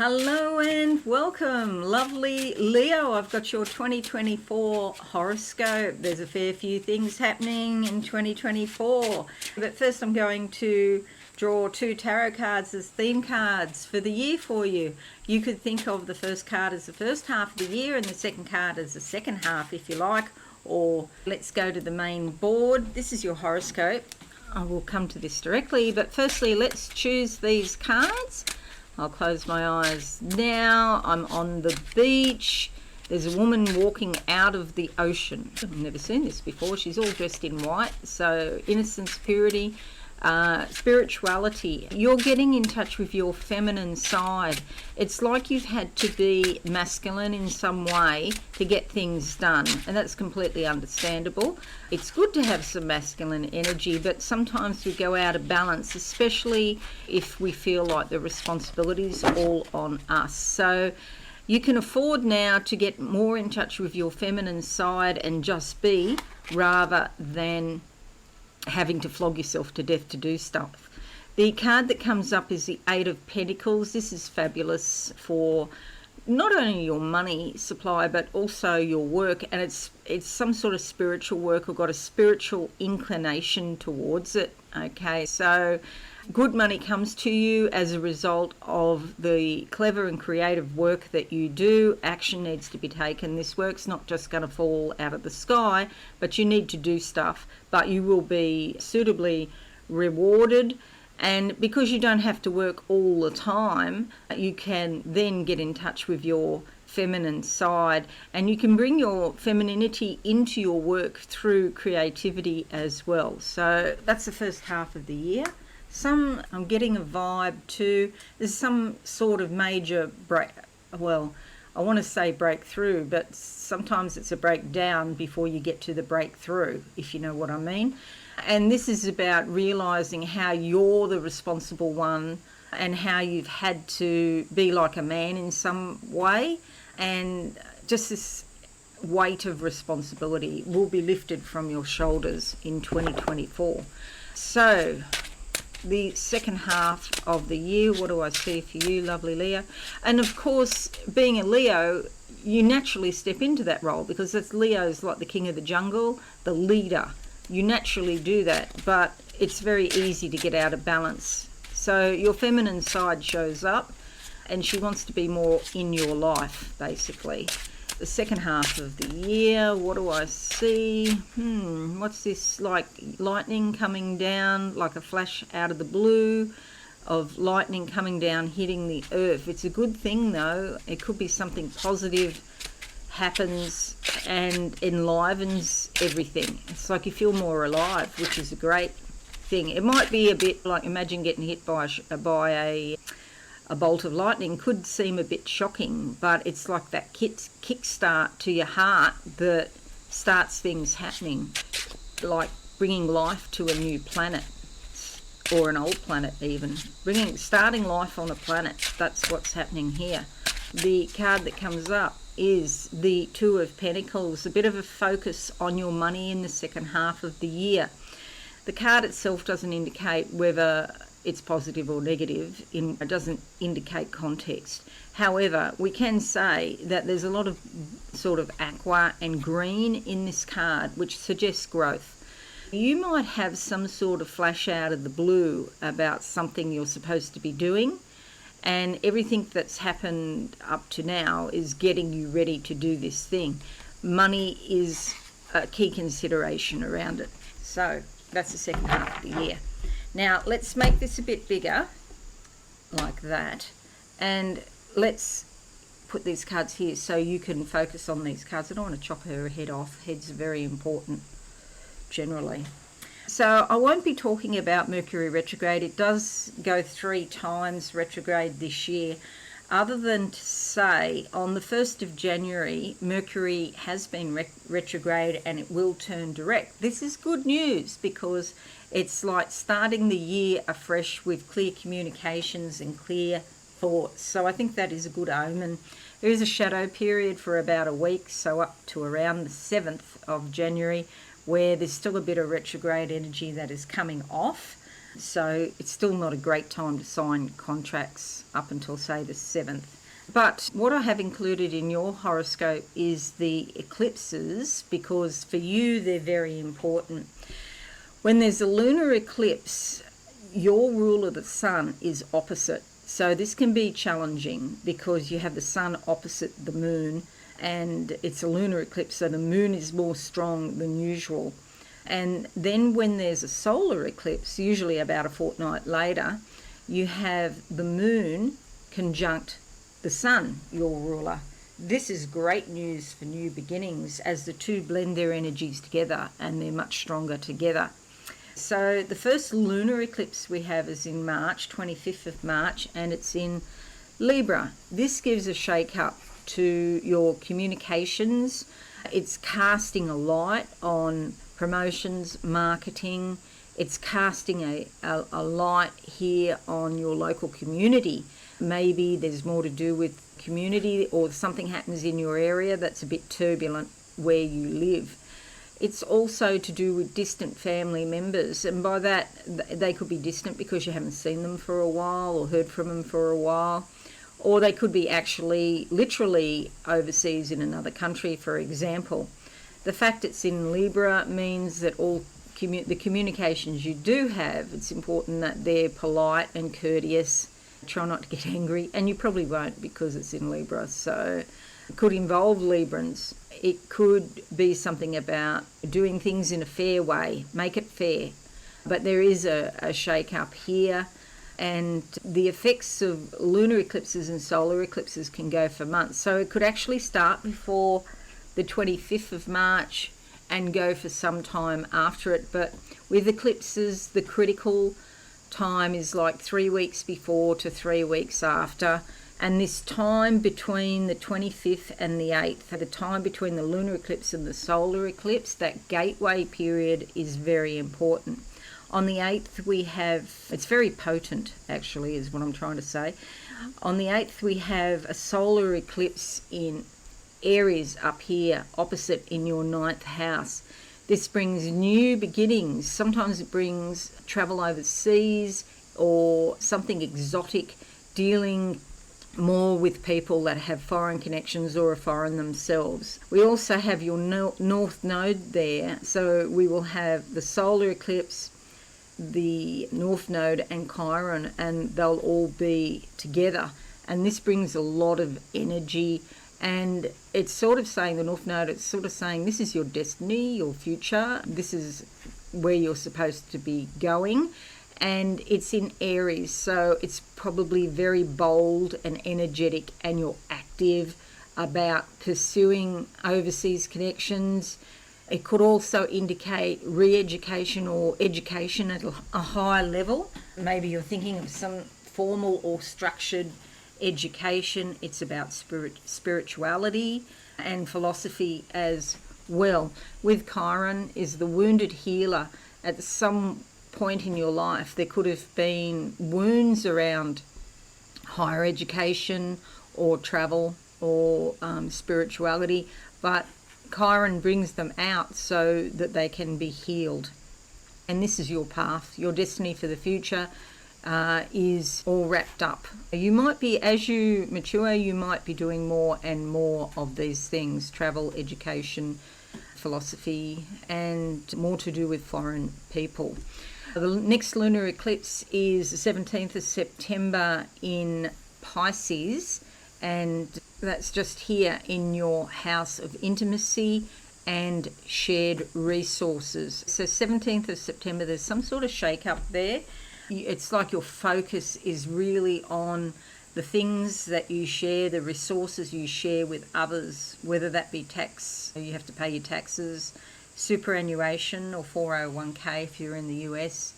Hello and welcome, lovely Leo. I've got your 2024 horoscope. There's a fair few things happening in 2024. But first I'm going to draw two tarot cards as theme cards for the year for you. You could think of the first card as the first half of the year and the second card as the second half if you like. Or let's go to the main board. This is your horoscope. I will come to this directly, but firstly let's choose these cards. I'll close my eyes now. I'm on the beach. There's a woman walking out of the ocean. I've never seen this before. She's all dressed in white. So innocence, purity, spirituality. You're getting in touch with your feminine side. It's like you've had to be masculine in some way to get things done, and that's completely understandable. It's good to have some masculine energy, but sometimes we go out of balance, especially if we feel like the responsibility's all on us. So you can afford now to get more in touch with your feminine side and just be, rather than having to flog yourself to death to do stuff. The card that comes up is the Eight of Pentacles. This is fabulous for not only your money supply but also your work, and it's some sort of spiritual work or got a spiritual inclination towards it. Okay, so good money comes to you as a result of the clever and creative work that you do. Action needs to be taken. This work's not just going to fall out of the sky, but you need to do stuff, but you will be suitably rewarded. And because you don't have to work all the time, you can then get in touch with your feminine side, and you can bring your femininity into your work through creativity as well. So that's the first half of the year. I'm getting a vibe too. There's some sort of major I want to say breakthrough, but sometimes it's a breakdown before you get to the breakthrough, if you know what I mean. And this is about realizing how you're the responsible one and how you've had to be like a man in some way, and just this weight of responsibility will be lifted from your shoulders in 2024. So the second half of the year, what do I see for you, lovely Leo? And of course, being a Leo, you naturally step into that role because Leo's like the king of the jungle, the leader. You naturally do that, but it's very easy to get out of balance. So your feminine side shows up and she wants to be more in your life, basically. The second half of the year, what do I see? What's this, like lightning coming down, like a flash out of the blue of lightning coming down, hitting the earth. It's a good thing though. It could be something positive happens and enlivens everything. It's like you feel more alive, which is a great thing. It might be a bit like, imagine getting hit by a bolt of lightning. Could seem a bit shocking, but it's like that kickstart to your heart that starts things happening, like bringing life to a new planet or an old planet even. Starting life on a planet, that's what's happening here. The card that comes up is the Two of Pentacles, a bit of a focus on your money in the second half of the year. The card itself doesn't indicate whether it's positive or negative, it doesn't indicate context. However, we can say that there's a lot of sort of aqua and green in this card, which suggests growth. You might have some sort of flash out of the blue about something you're supposed to be doing, and everything that's happened up to now is getting you ready to do this thing. Money is a key consideration around it. So that's the second half of the year. Now let's make this a bit bigger, like that, and let's put these cards here so you can focus on these cards. I don't want to chop her head off. Heads are very important generally. So I won't be talking about Mercury retrograde. It does go 3 times retrograde this year, other than to say on the 1st of January, Mercury has been retrograde and it will turn direct. This is good news because it's like starting the year afresh with clear communications and clear thoughts. So I think that is a good omen. There is a shadow period for about a week, so up to around the 7th of January, where there's still a bit of retrograde energy that is coming off. So it's still not a great time to sign contracts up until, say, the 7th. But what I have included in your horoscope is the eclipses, because for you they're very important. When there's a lunar eclipse, your rule of the sun is opposite. So this can be challenging because you have the sun opposite the moon, and it's a lunar eclipse, so the moon is more strong than usual. And then when there's a solar eclipse, usually about a fortnight later, you have the moon conjunct the sun, your ruler. This is great news for new beginnings, as the two blend their energies together and they're much stronger together. So the first lunar eclipse we have is in March, 25th of March, and it's in Libra. This gives a shake-up to your communications. It's casting a light on promotions, marketing. It's casting a light here on your local community. Maybe there's more to do with community, or something happens in your area that's a bit turbulent where you live. It's also to do with distant family members, and by that they could be distant because you haven't seen them for a while or heard from them for a while, or they could be actually literally overseas in another country, for example. The fact it's in Libra means that all the communications you do have, it's important that they're polite and courteous. Try not to get angry, and you probably won't because it's in Libra, so it could involve Librans. It could be something about doing things in a fair way, make it fair. But there is a shake-up here, and the effects of lunar eclipses and solar eclipses can go for months. So it could actually start before the 25th of March and go for some time after it. But with eclipses, the critical time is like 3 weeks before to 3 weeks after. And this time between the 25th and the 8th, the time between the lunar eclipse and the solar eclipse, that gateway period is very important. On the 8th we have, it's very potent actually is what I'm trying to say. On the 8th we have a solar eclipse in Aries up here, opposite in your 9th house. This brings new beginnings. Sometimes it brings travel overseas or something exotic, dealing more with people that have foreign connections or are foreign themselves. We also have your North Node there, so we will have the solar eclipse, the North Node and Chiron, and they'll all be together. And this brings a lot of energy, and it's sort of saying, the North Node, it's sort of saying this is your destiny, your future, this is where you're supposed to be going. And it's in Aries, so it's probably very bold and energetic, and you're active about pursuing overseas connections. It could also indicate re-education or education at a higher level. Maybe you're thinking of some formal or structured education. It's about spirituality and philosophy as well. With Chiron is the wounded healer. At some point in your life there could have been wounds around higher education or travel or spirituality, but Chiron brings them out so that they can be healed. And this is your path, your destiny for the future is all wrapped up. You might be, as you mature, you might be doing more and more of these things: travel, education, philosophy, and more to do with foreign people. The next lunar eclipse is the 17th of September in Pisces, and that's just here in your house of intimacy and shared resources. So 17th of September, there's some sort of shake-up there. It's like your focus is really on the things that you share, the resources you share with others, whether that be tax, you have to pay your taxes, superannuation or 401k if you're in the US.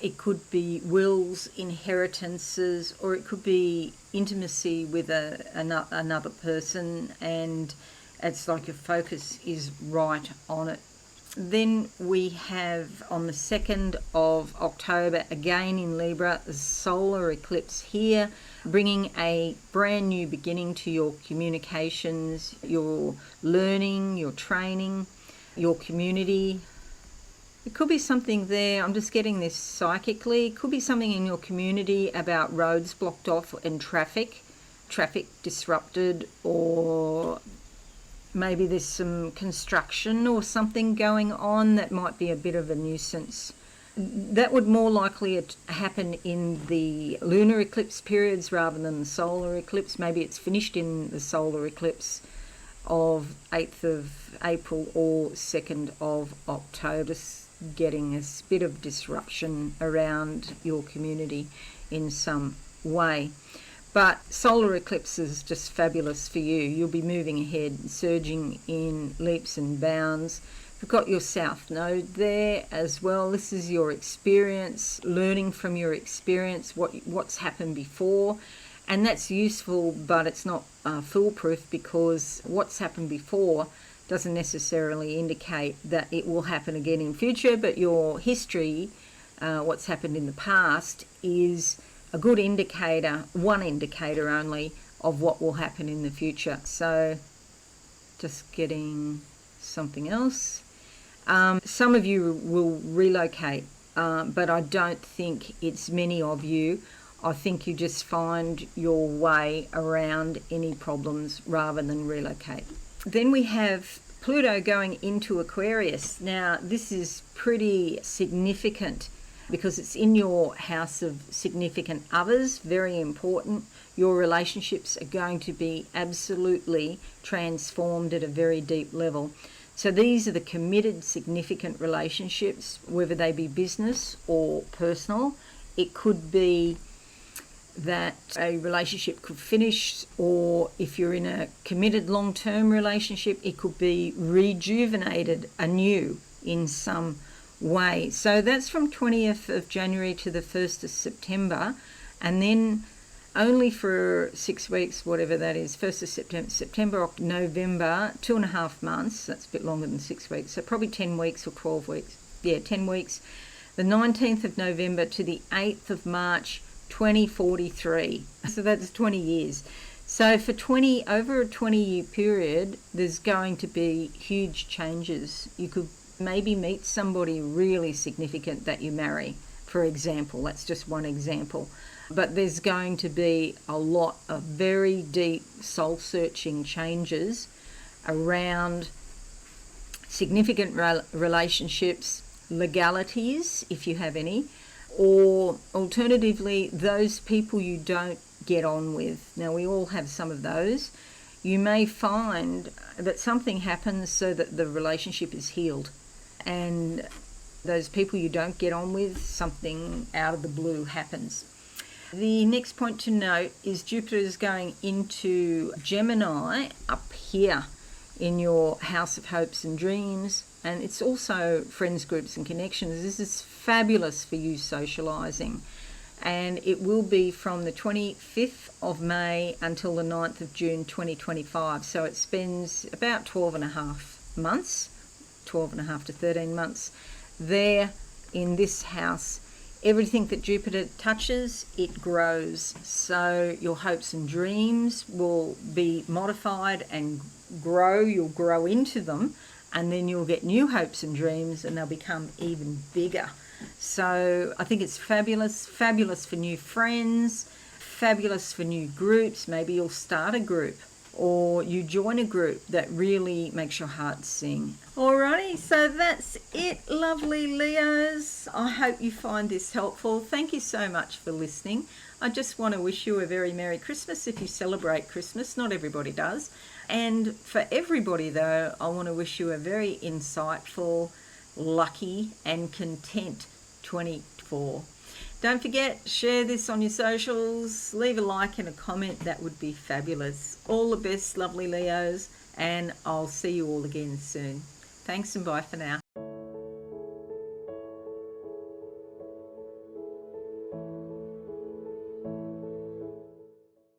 It could be wills, inheritances, or it could be intimacy with another person, and it's like your focus is right on it. Then we have on the 2nd of October, again in Libra, the solar eclipse here, bringing a brand new beginning to your communications, your learning, your training, your community. It could be something there, I'm just getting this psychically, it could be something in your community about roads blocked off and traffic disrupted, or maybe there's some construction or something going on that might be a bit of a nuisance. That would more likely happen in the lunar eclipse periods rather than the solar eclipse. Maybe it's finished in the solar eclipse of 8th of April or 2nd of October, getting a bit of disruption around your community in some way. But solar eclipse is just fabulous for you. You'll be moving ahead, surging in leaps and bounds. You've got your South Node there as well. This is your experience, learning from your experience, what's happened before. And that's useful, but it's not foolproof, because what's happened before doesn't necessarily indicate that it will happen again in future, but your history, what's happened in the past, is a good indicator, one indicator only, of what will happen in the future. So just getting something else. Some of you will relocate, but I don't think it's many of you. I think you just find your way around any problems rather than relocate. Then we have Pluto going into Aquarius. Now, this is pretty significant because it's in your house of significant others, very important. Your relationships are going to be absolutely transformed at a very deep level. So these are the committed, significant relationships, whether they be business or personal. It could be that a relationship could finish, or if you're in a committed long-term relationship, it could be rejuvenated anew in some way. So that's from 20th of January to the 1st of September, and then only for 6 weeks, whatever that is, 1st of September, November, 2.5 months. That's a bit longer than 6 weeks, so probably 10 weeks or 12 weeks. Yeah, 10 weeks. The 19th of November to the 8th of March, 2043. So that's 20 years. So for over a 20-year period, there's going to be huge changes. You could maybe meet somebody really significant that you marry, for example. That's just one example. But there's going to be a lot of very deep soul-searching changes around significant relationships, legalities, if you have any, or alternatively, those people you don't get on with. Now, we all have some of those. You may find that something happens so that the relationship is healed, and those people you don't get on with, something out of the blue happens. The next point to note is Jupiter is going into Gemini up here in your House of Hopes and Dreams, and it's also friends, groups and connections. This is fabulous for you socialising, and it will be from the 25th of May until the 9th of June 2025. So it spends about 12.5 months, 12.5 to 13 months there in this house. Everything that Jupiter touches, it grows. So your hopes and dreams will be modified and grow. You'll grow into them, and then you'll get new hopes and dreams, and they'll become even bigger. So I think it's fabulous, fabulous for new friends, fabulous for new groups. Maybe you'll start a group, or you join a group that really makes your heart sing. Alrighty, so that's it, lovely Leos. I hope you find this helpful. Thank you so much for listening. I just want to wish you a very Merry Christmas if you celebrate Christmas. Not everybody does. And for everybody, though, I want to wish you a very insightful, lucky and content 24. Don't forget, share this on your socials, leave a like and a comment. That would be fabulous. All the best, lovely Leos, and I'll see you all again soon. Thanks and bye for now.